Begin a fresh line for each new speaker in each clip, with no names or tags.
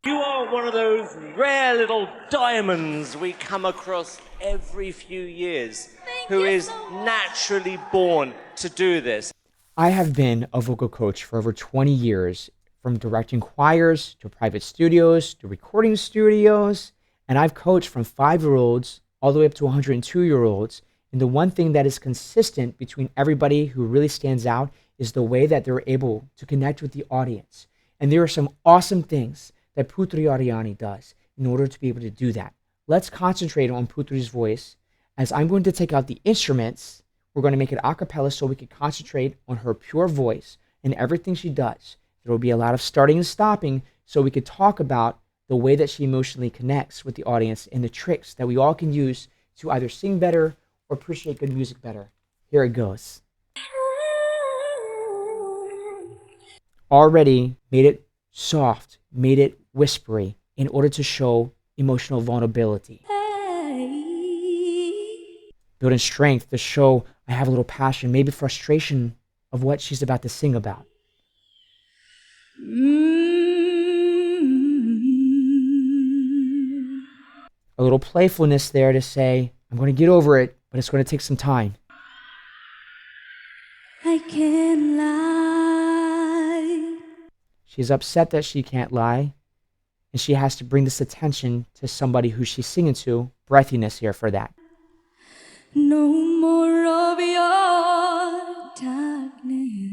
You are one of those rare little diamonds we come across every few years who is naturally born to do this.
I have been a vocal coach for over 20 years, from directing choirs to private studios to recording studios, and I've coached from 5-year-olds all the way up to 102-year-olds. And the one thing that is consistent between everybody who really stands out is the way that they're able to connect with the audience. And there are some awesome things that Putri Ariani does in order to be able to do that. Let's concentrate on Putri's voice, as I'm going to take out the instruments. We're going to make it a cappella so we can concentrate on her pure voice and everything she does. There will be a lot of starting and stopping so we could talk about the way that she emotionally connects with the audience and the tricks that we all can use to either sing better or appreciate good music better. Here it goes. Already made it soft, made it whispery in order to show emotional vulnerability. Building strength to show I have a little passion, maybe frustration of what she's about to sing about. A little playfulness there to say, I'm going to get over it, but it's going to take some time.
I can't lie.
She's upset that she can't lie, and she has to bring this attention to somebody who she's singing to. Breathiness here for that.
No more of your darkness.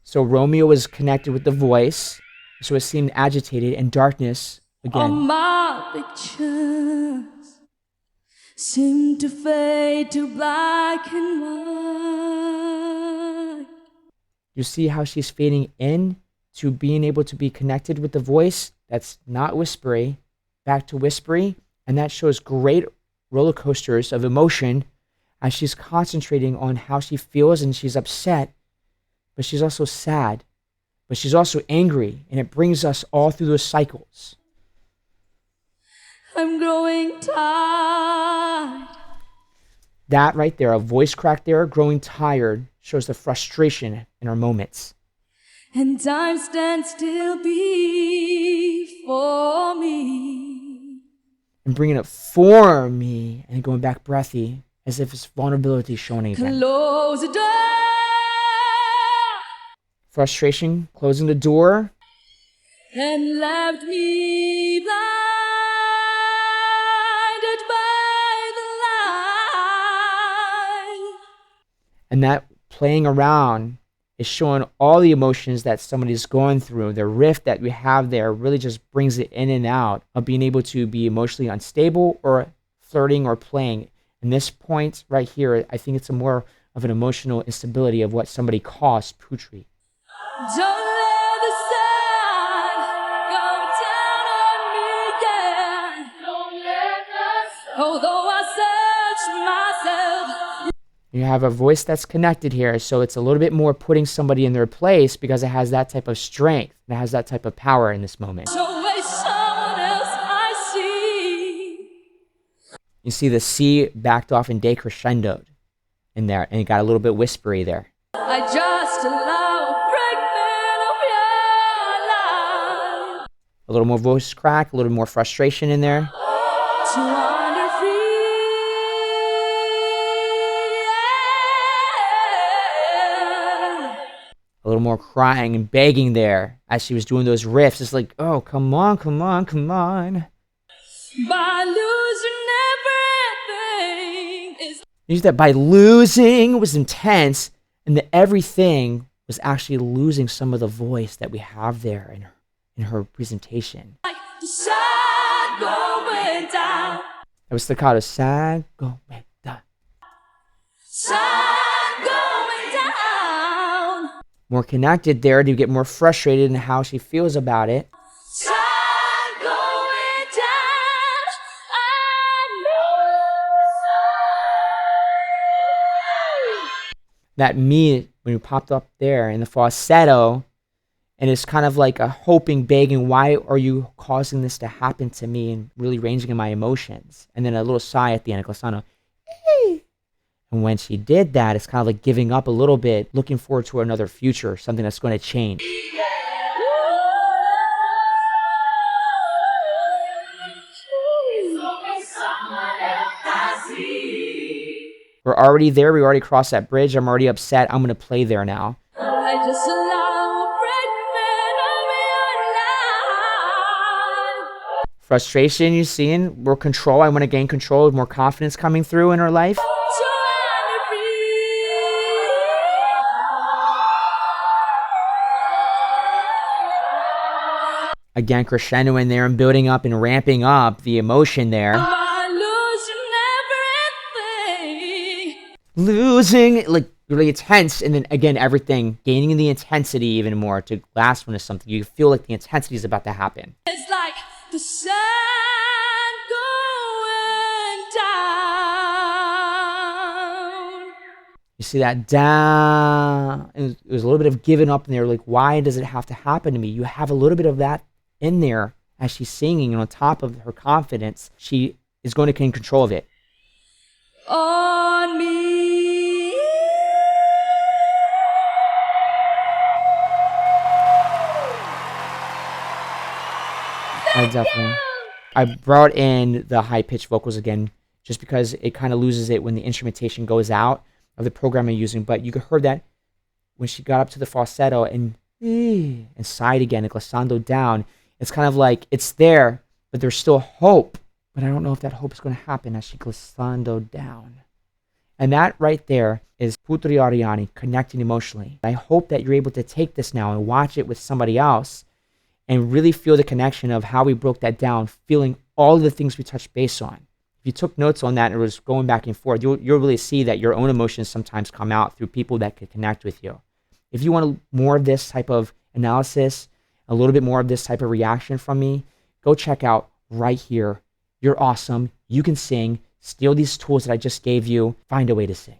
So Romeo is connected with the voice, so it seemed agitated, and darkness
All
again.
my pictures seem to fade to black and white.
You see how she's fading in to being able to be connected with the voice that's not whispery, back to whispery, and that shows great roller coasters of emotion as she's concentrating on how she feels, and she's upset, but she's also sad, but she's also angry, and it brings us all through those cycles.
I'm growing tired.
That right there, a voice crack there, growing tired, shows the frustration in our moments.
And time stands still before me.
And bringing it for me, and going back breathy, as if it's vulnerability showing again.
Close the door.
Frustration, closing the door.
And left me blinded by the light.
And that playing around is showing all the emotions that somebody's going through. The rift that we have there really just brings it in and out of being able to be emotionally unstable or flirting or playing. And this point right here, I think it's a more of an emotional instability of what somebody calls Putri.
Don't let the sun go down on me again. Don't let the sun. Although I search myself.
You have a voice that's connected here, so it's a little bit more putting somebody in their place because it has that type of strength. It has that type of power in this moment.
Always someone else I see.
You see the C backed off and decrescendoed in there, and it got a little bit whispery there.
I just allow a fragment of your life
A little more voice crack, a little more frustration in there.
to wander free.
A little more crying and begging there as she was doing those riffs. It's like, oh, come on, come on, come on.
By losing everything is
You see that by losing was intense, and the everything was actually losing some of the voice that we have there in her presentation.
like the sun going down.
That was staccato, sad, go, back, da.
Sun going down.
More connected there to get more frustrated in how she feels about it.
Sun going down. I know.
That me, when you popped up there in the falsetto, and it's kind of like a hoping, begging, why are you causing this to happen to me, and really ranging in my emotions. And then a little sigh at the end, glissando. And when she did that, it's kind of like giving up a little bit, looking forward to another future, something that's going to change. We're already there. We already crossed that bridge. I'm already upset. I'm going to play there now.
I just allow a break of your life.
Frustration, you seeing? More control. I want to gain control. More confidence coming through in her life. Again, crescendo in there and building up and ramping up the emotion there. Losing, like really intense, and then again, everything gaining the intensity even more to last one is something. You feel like the intensity is about to happen.
It's like the sun going down.
You see that down. It was a little bit of giving up in there. Like, why does it have to happen to me? You have a little bit of that in there as she's singing, and on top of her confidence, she is going to gain control of it.
On me.
I brought in the high-pitched vocals again, just because it kind of loses it when the instrumentation goes out of the program I'm using. But you heard that when she got up to the falsetto and sighed again, and glissando down. It's kind of like it's there, but there's still hope. But I don't know if that hope is going to happen as she glissando down. And that right there is Putri Ariani connecting emotionally. I hope that you're able to take this now and watch it with somebody else and really feel the connection of how we broke that down, feeling all of the things we touched base on. If you took notes on that and it was going back and forth, you'll really see that your own emotions sometimes come out through people that could connect with you. If you want more of this type of analysis, a little bit more of this type of reaction from me, go check out right here. You're awesome. You can sing. Steal these tools that I just gave you. Find a way to sing.